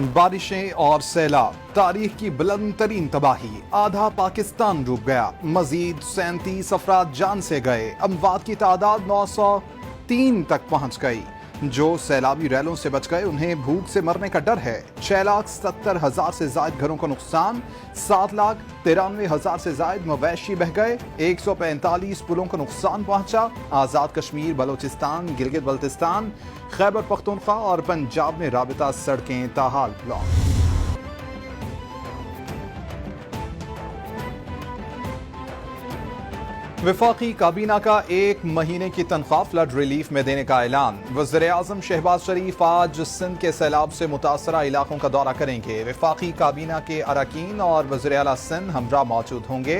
बारिशें और सैलाब, तारीख की बुलंद तरीन तबाही, आधा पाकिस्तान डूब गया। मजीद 37 अफराद जान से गए। अमवात की तादाद 903 तक पहुंच गई। जो सैलाबी रैलों से बच गए उन्हें भूख से मरने का डर है। 6,70,000 से जायद घरों को नुकसान, 7,93,000 से जायद मवेशी बह गए, 145 पुलों को नुकसान पहुंचा। आज़ाद कश्मीर, बलोचिस्तान, गिलगित बल्तिस्तान, खैबर पख्तूनख्वा और पंजाब में राबिता सड़कें ताहाल ब्लॉक। वफाकी काबीना का 1 महीने की तनख्वाह फ्लड रिलीफ में देने का ऐलान। वज़ीर-ए-आज़म शहबाज शरीफ आज सिंध के सैलाब से मुतासरा इलाकों का दौरा करेंगे। वफाकी काबीना के अरकान और वज़ीर-ए-आला सिंध हमरा मौजूद होंगे।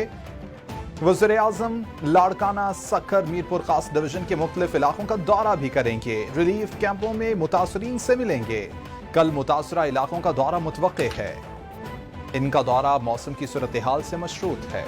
वज़ीर-ए-आज़म लाड़काना, सक्खर, मीरपुर खास डिवीजन के मुख्तलिफ इलाकों का दौरा भी करेंगे। रिलीफ कैंपों में मुतासरीन से मिलेंगे। कल मुतासरा इलाकों का दौरा मुतवक्के है। इनका दौरा मौसम की सूरत हाल से मशरूत है।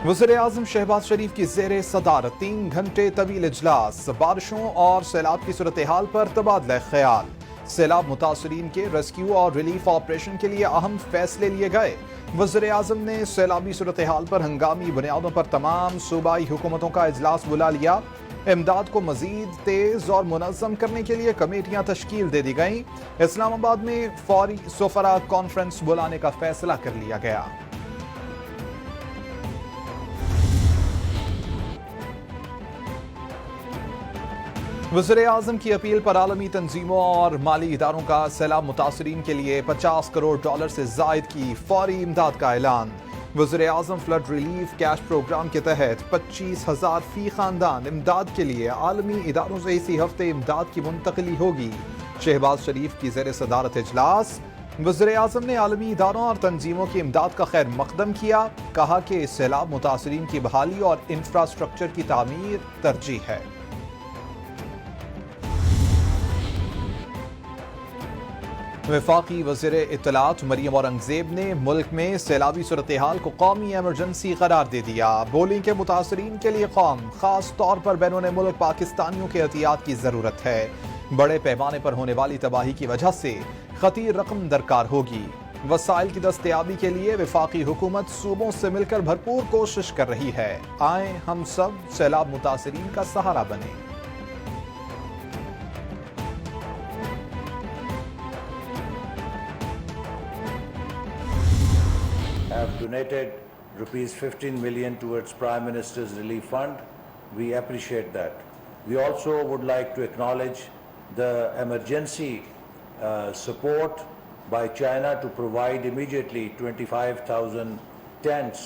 वज़ीर-ए-आज़म शहबाज शरीफ की ज़ेरे सदारत 3 घंटे तवील इजलास। बारिशों और सैलाब की सूरत हाल पर तबादला ख्याल। सैलाब मुतासरीन के रेस्क्यू और रिलीफ ऑपरेशन के लिए अहम फैसले लिए गए। वज़ीर-ए-आज़म ने सैलाबी सूरत हाल पर हंगामी बुनियादों पर तमाम सूबाई हुकूमतों का इजलास बुला लिया। इमदाद को मजीद तेज और मुनज़्ज़म करने के लिए कमेटियां तश्कील दे दी गईं। इस्लामाबाद में फौरी सुफरा कॉन्फ्रेंस बुलाने का फैसला कर लिया गया। वज़ीर-ए-आज़म की अपील पर आलमी तंजीमों और माली इदारों का सैलाब मुतासरीन के लिए $50 करोड़ से जायद की फौरी इमदाद का ऐलान। वज़ीर-ए-आज़म फ्लड रिलीफ कैश प्रोग्राम के तहत 25,000 फी खानदान इमदाद के लिए आलमी इदारों से इसी हफ्ते इमदाद की मुंतकली होगी। शहबाज शरीफ की ज़ेर सदारत इजलास। वज़ीर-ए-आज़म ने आलमी इदारों और तंजीमों की इमदाद का खैर मकदम किया। कहा कि सैलाब मुतासरीन की बहाली और इंफ्रास्ट्रक्चर की तामीर तरजीह है। वफाकी वज़ीर इत्तलात मरियम औरंगज़ेब ने मुल्क में सैलाबी सूरत हाल को कौमी एमरजेंसी करार दे दिया। बोली के मुतासरीन के लिए कौम, खास तौर पर बैरून मुल्क पाकिस्तानियों के एहतियात की ज़रूरत है। बड़े पैमाने पर होने वाली तबाही की वजह से खतीर रकम दरकार होगी। वसाइल की दस्तयाबी के लिए वफाकी हुकूमत सूबों से मिलकर भरपूर कोशिश कर रही है। आए हम सब सैलाब मुतासरीन का सहारा बने। Have donated rupees 15 million towards Prime Minister's Relief Fund. We appreciate that. We also would like to acknowledge the emergency support by China to provide immediately 25,000 tents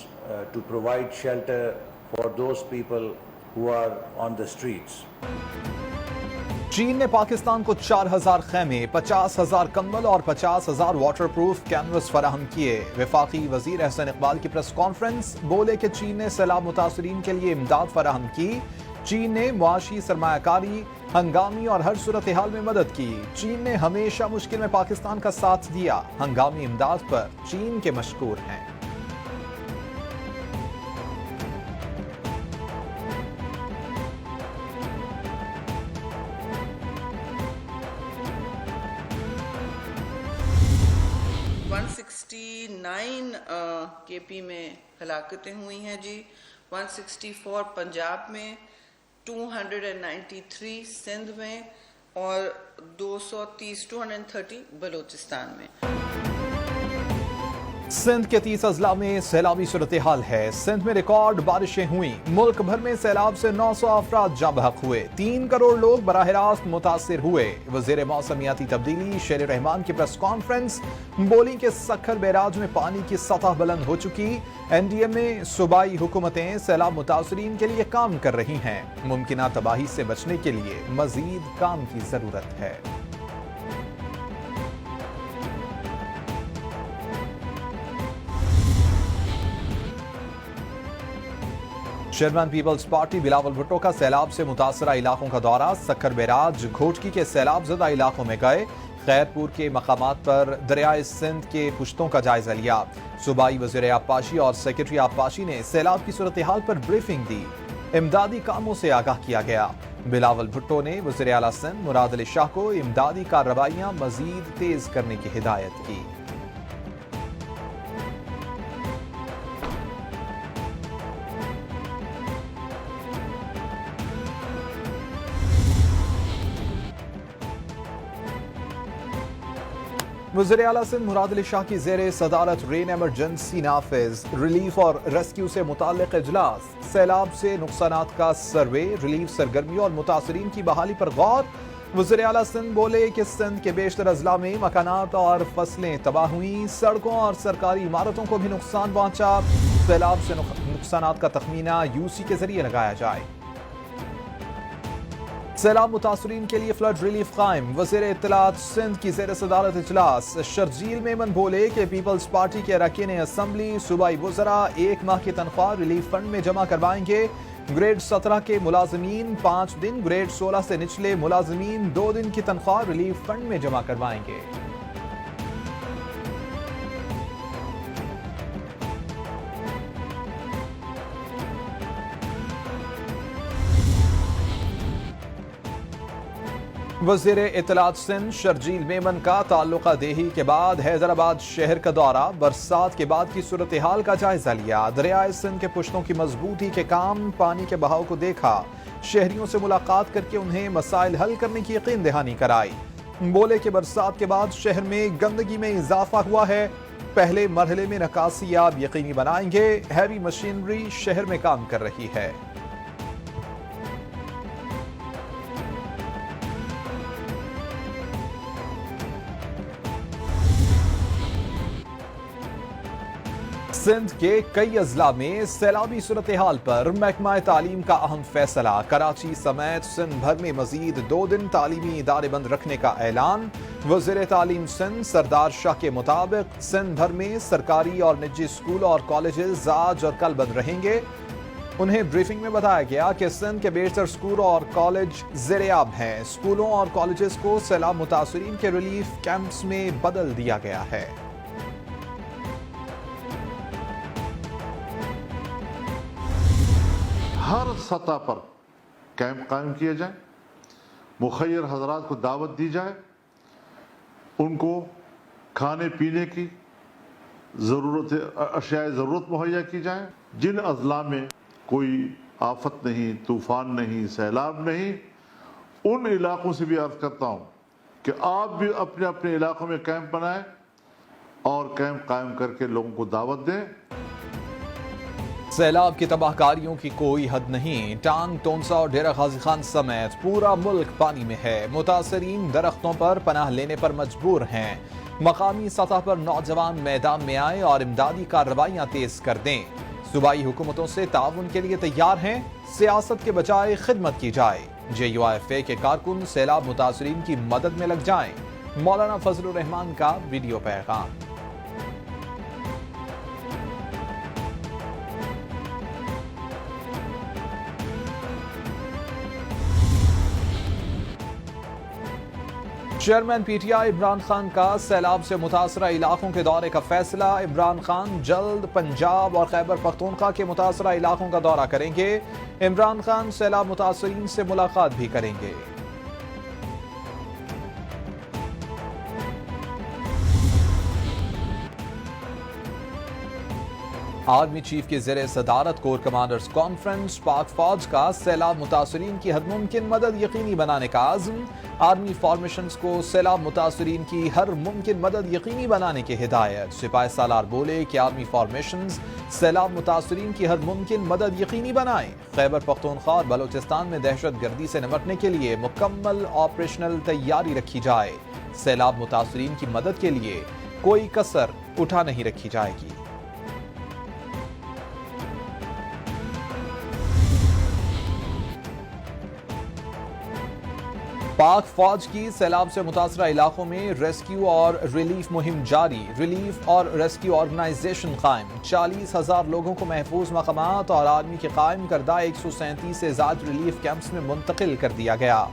to provide shelter for those people who are on the streets. चीन ने पाकिस्तान को 4,000 खेमे, 50,000 कंबल और 50,000 water proof canvas फराहम किए। वफाकी वजीर एहसन इकबाल की प्रेस कॉन्फ्रेंस। बोले कि चीन ने सैलाब मुतासरीन के लिए इमदाद फराहम की। चीन ने मुआशी, सरमायाकारी, हंगामी और हर सूरत हाल में मदद की। चीन ने हमेशा मुश्किल में पाकिस्तान का साथ दिया। हंगामी इमदाद पर चीन के मशकूर हैं। KP में हलाकतें हुई हैं जी। 164 पंजाब में, 293 सिंध में और 230 बलोचिस्तान में। सिंध के 30 अजला में सैलाबी सूरत हाल है। सिंध में रिकॉर्ड बारिशें हुई। मुल्क भर में सैलाब से 900 अफराद जाँ बहक हुए। 3 करोड़ लोग बराह रास्त मुतासिर हुए। वज़ीर मौसमियाती तब्दीली शेर रहमान की प्रेस कॉन्फ्रेंस। बोली के सक्खर बैराज में पानी की सतह बुलंद हो चुकी। NDM में सूबाई हुकूमतें सैलाब मुतासरीन के लिए काम कर रही हैं। मुमकिना तबाही से बचने के लिए मजीद काम की जरूरत है। चेयरमैन पीपल्स पार्टी बिलावल भुट्टो का सैलाब से मुतासरा इलाकों का दौरा। सक्खर बैराज, घोटकी के सैलाब ज़दा इलाकों में गए। खैरपुर के मकामात पर दरियाए सिंध के पुश्तों का जायजा लिया। सूबाई वज़ीर आबपाशी और सेक्रेटरी आबपाशी ने सैलाब की सूरत हाल पर ब्रीफिंग दी। इमदादी कामों से आगाह किया गया। بلاول بھٹو نے وزیر اعلیٰ سندھ مراد علی شاہ کو امدادی کارروائیاں مزید تیز کرنے کی ہدایت کی۔ وزیر اعلیٰ سندھ مراد علی شاہ کی زیر صدارت رین ایمرجنسی نافذ، ریلیف اور ریسکیو سے متعلق اجلاس، سیلاب سے نقصانات کا سروے، ریلیف سرگرمیوں اور متاثرین کی بحالی پر غور۔ وزیر اعلیٰ سندھ بولے کہ سندھ کے بیشتر اضلاع میں مکانات اور فصلیں تباہ ہوئیں، سڑکوں اور سرکاری عمارتوں کو بھی نقصان پہنچا، سیلاب سے نقصانات کا تخمینہ UC کے ذریعے لگایا جائے۔ سیلاب متاثرین کے لیے فلڈ ریلیف قائم، وزیر اطلاعات سندھ کی زیر صدارت اجلاس۔ شرجیل میمن بولے کہ پیپلز پارٹی کے اراکین اسمبلی صوبائی وزراء 1 ماہ کی تنخواہ ریلیف فنڈ میں جمع کروائیں گے۔ گریڈ 17 کے ملازمین 5 دن، گریڈ 16 سے نچلے ملازمین 2 دن کی تنخواہ ریلیف فنڈ میں جمع کروائیں گے۔ وزیر اطلاعات سندھ شرجیل میمن کا تعلقہ دیہی کے بعد حیدرآباد شہر کا دورہ، برسات کے بعد کی صورتحال کا جائزہ لیا، دریائے سندھ کے پشتوں کی مضبوطی کے کام، پانی کے بہاؤ کو دیکھا، شہریوں سے ملاقات کر کے انہیں مسائل حل کرنے کی یقین دہانی کرائی۔ بولے کہ برسات کے بعد شہر میں گندگی میں اضافہ ہوا ہے، پہلے مرحلے میں نکاسی اب یقینی بنائیں گے، ہیوی مشینری شہر میں کام کر رہی ہے۔ سندھ کے کئی اضلاع میں سیلابی صورتحال پر محکمہ تعلیم کا اہم فیصلہ، کراچی سمیت سندھ بھر میں مزید 2 دن تعلیمی ادارے بند رکھنے کا اعلان۔ وزیر تعلیم سندھ سردار شاہ کے مطابق سندھ بھر میں سرکاری اور نجی اسکول اور کالجز آج اور کل بند رہیں گے۔ انہیں بریفنگ میں بتایا گیا کہ سندھ کے بیشتر اسکول اور کالج زیر آب ہیں، اسکولوں اور کالجز کو سیلاب متاثرین کے ریلیف کیمپس میں بدل دیا گیا ہے۔ ہر سطح پر کیمپ قائم کیے جائیں، مخیر حضرات کو دعوت دی جائے، ان کو کھانے پینے کی اشیاء ضرورت مہیا کی جائیں۔ جن اضلاع میں کوئی آفت نہیں، طوفان نہیں، سیلاب نہیں، ان علاقوں سے بھی عرض کرتا ہوں کہ آپ بھی اپنے اپنے علاقوں میں کیمپ بنائیں اور کیمپ قائم کر کے لوگوں کو دعوت دیں۔ سیلاب کی تباہ کاریوں کی کوئی حد نہیں، ٹانگ، تونسا اور ڈیرہ غازی خان سمیت پورا ملک پانی میں ہے، متاثرین درختوں پر پناہ لینے پر مجبور ہیں۔ مقامی سطح پر نوجوان میدان میں آئیں اور امدادی کارروائیاں تیز کر دیں۔ صوبائی حکومتوں سے تعاون کے لیے تیار ہیں، سیاست کے بجائے خدمت کی جائے۔ JUIFA کے کارکن سیلاب متاثرین کی مدد میں لگ جائیں۔ مولانا فضل الرحمان کا ویڈیو پیغام۔ چیئرمین PTI عمران خان کا سیلاب سے متاثرہ علاقوں کے دورے کا فیصلہ، عمران خان جلد پنجاب اور خیبر پختونخوا کے متاثرہ علاقوں کا دورہ کریں گے۔ عمران خان سیلاب متاثرین سے ملاقات بھی کریں گے۔ آرمی چیف کے زیر صدارت کور کمانڈرز کانفرنس، پاک فوج کا سیلاب متاثرین کی حد ممکن مدد یقینی بنانے کا عزم، آرمی فارمیشنز کو سیلاب متاثرین کی ہر ممکن مدد یقینی بنانے کی ہدایت۔ سپاہی سالار بولے کہ آرمی فارمیشنز سیلاب متاثرین کی ہر ممکن مدد یقینی بنائیں۔ خیبر پختونخوا اور بلوچستان میں دہشت گردی سے نمٹنے کے لیے مکمل آپریشنل تیاری رکھی جائے۔ سیلاب متاثرین کی مدد کے لیے کوئی کسر اٹھا نہیں رکھی جائے گی۔ پاک فوج کی سیلاب سے متاثرہ علاقوں میں ریسکیو اور ریلیف مہم جاری، ریلیف اور ریسکیو آرگنائزیشن قائم، 40,000 لوگوں کو محفوظ مقامات اور آرمی کے قائم کردہ 137 سے زائد ریلیف کیمپس میں منتقل کر دیا گیا۔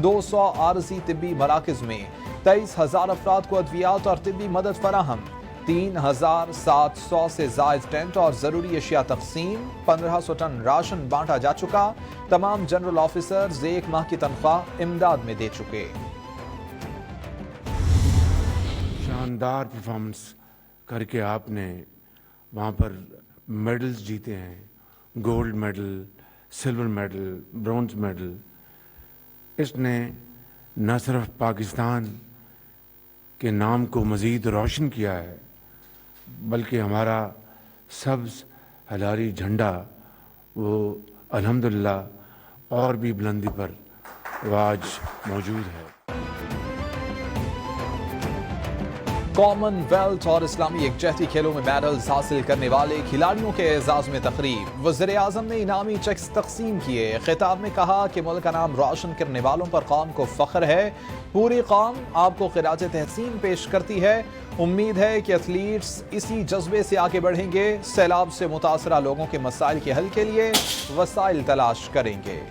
200 عارضی طبی مراکز میں 23,000 افراد کو ادویات اور طبی مدد فراہم۔ 3,700 से जायद टेंट और जरूरी अशिया तकसीम, 1,500 टन राशन बांटा जा चुका। तमाम जनरल ऑफिसर्स 1 माह की तनख्वाह इमदाद में दे चुके। शानदार परफॉर्मेंस करके आपने वहाँ पर मेडल्स जीते हैं, gold medal, silver medal, bronze medal. इसने न सिर्फ पाकिस्तान के नाम को मज़ीद रोशन किया है, बल्कि हमारा सब्ज़ हलारी झंडा वो अल्हम्दुलिल्लाह और भी बुलंदी पर वो आज मौजूद है। कॉमनवेल्थ और इस्लामी यकजहती खेलों में मेडल्स हासिल करने वाले खिलाड़ियों के एजाज में तकरीब। वज़ीर आज़म ने इनामी चेक्स तकसीम किए। खिताब में कहा कि मुल्क का नाम रोशन करने वालों पर कौम को फख्र है। पूरी कौम आपको खिराज तहसीन पेश करती है। उम्मीद है कि एथलीट्स इसी जज्बे से आगे बढ़ेंगे। सैलाब से मुतासरा लोगों के मसाइल के हल के लिए वसाइल तलाश करेंगे।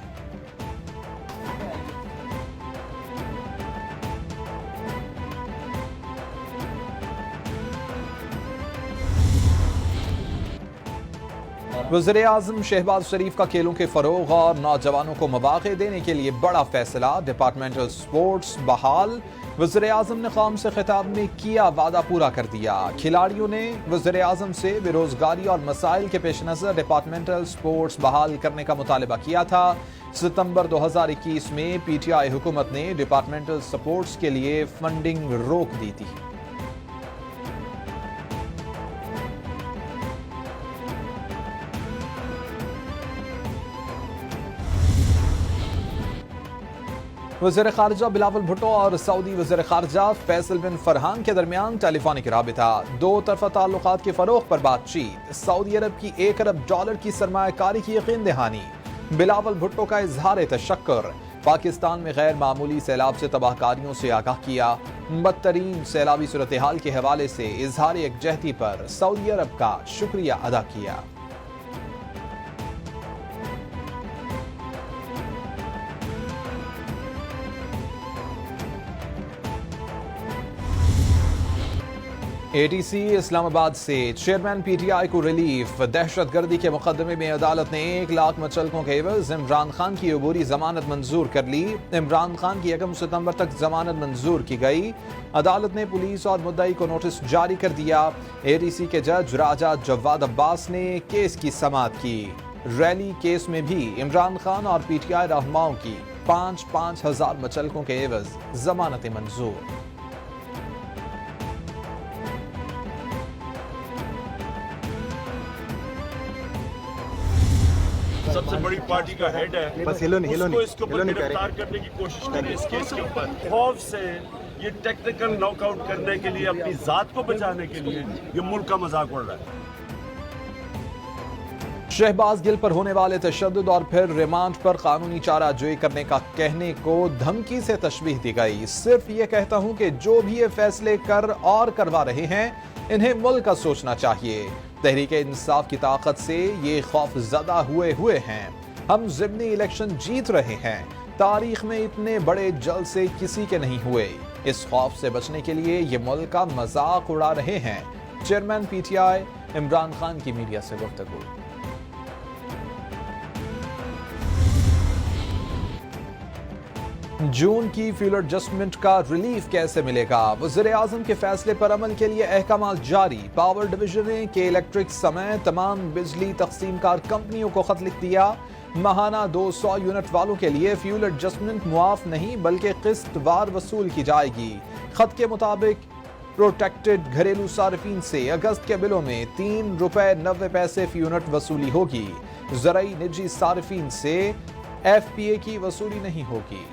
वज़ीर आज़म शहबाज शरीफ का खेलों के फरोग और नौजवानों को मौक़े देने के लिए बड़ा फैसला। डिपार्टमेंटल स्पोर्ट्स बहाल। वज़ीर आज़म ने कौम से खिताब में किया वादा पूरा कर दिया। खिलाड़ियों ने वज़ीर आज़म से बेरोजगारी और मसाइल के पेश नज़र डिपार्टमेंटल स्पोर्ट्स बहाल करने का मुतालबा किया था। सितंबर 2021 में PTI हुकूमत ने डिपार्टमेंटल स्पोर्ट्स के लिए फंडिंग रोक दी थी। वज़ीर ख़ारिजा बिलावल भुट्टो और सऊदी वज़ीर ख़ारिजा फैसल बिन फरहान के दरमियान टेलीफोनिक राबिता। 2 तरफ़ा ताल्लुकात के फ़रोग़ पर बातचीत। सऊदी अरब की $1 अरब की सरमायाकारी की यकीन दहानी। बिलावल भुट्टो का इजहार तशक्कुर। पाकिस्तान में गैर मामूली सैलाब से तबाहकारियों से आगाह किया। बदतरीन सैलाबी सूरत हाल के हवाले से इजहार यकजहती पर सऊदी अरब का शुक्रिया अदा किया। ATC इस्लामाबाद से चेयरमैन PTI को रिलीफ। दहशतगर्दी के मुकदमे में अदालत ने 1 लाख मुचलकों के एवज इमरान खान की अबूरी जमानत मंजूर कर ली। इमरान खान की 1 सितंबर तक जमानत मंजूर की गई। अदालत ने पुलिस और मुद्दई को नोटिस जारी कर दिया। ATC के जज राजा जवाद अब्बास ने केस की समाअत की। रैली केस में भी इमरान खान और PTI रहनुमाओं की 5-5 हजार मुचलकों के एवज जमानतें मंजूर। सबसे बड़ी पार्टी का हेड है, बस उसको इसके ऊपर गिरफ्तार करने की कोशिश करें। इस केस के ऊपर खौफ से ये टेक्निकल नॉकआउट करने के लिए, अपनी जात को बचाने के लिए ये मुल्क का मजाक उड़ रहा है। शहबाज गिल पर होने वाले तशद्दुद और फिर रिमांड पर कानूनी चारा जोई करने का कहने को धमकी से तशबीह दी गई। सिर्फ ये कहता हूं कि जो भी ये फैसले कर और करवा रहे हैं, इन्हें मुल्क का सोचना चाहिए। तहरीक इंसाफ की ताकत से ये खौफ ज़दा हुए हैं। हम ज़िमनी इलेक्शन जीत रहे हैं। तारीख में इतने बड़े जलसे किसी के नहीं हुए। इस खौफ से बचने के लिए ये मुल्क का मजाक उड़ा रहे हैं। चेयरमैन PTI इमरान खान की मीडिया से गुफ्तगू। जून की फ्यूल एडजस्टमेंट का रिलीफ कैसे मिलेगा? वज़ीर आज़म के फैसले पर अमल के लिए अहकाम जारी। पावर डिवीजन ने के इलेक्ट्रिक समेत तमाम बिजली तकसीमकार कंपनियों को खत लिख दिया। माहाना 200 यूनिट वालों के लिए फ्यूल एडजस्टमेंट मुआफ नहीं बल्कि किस्तवार वसूल की जाएगी। खत के मुताबिक प्रोटेक्टेड घरेलू सार्फिन से अगस्त के बिलों में ₹3.90 फी यूनिट वसूली होगी। ज़राई निजी सार्फिन से FPA की वसूली नहीं होगी।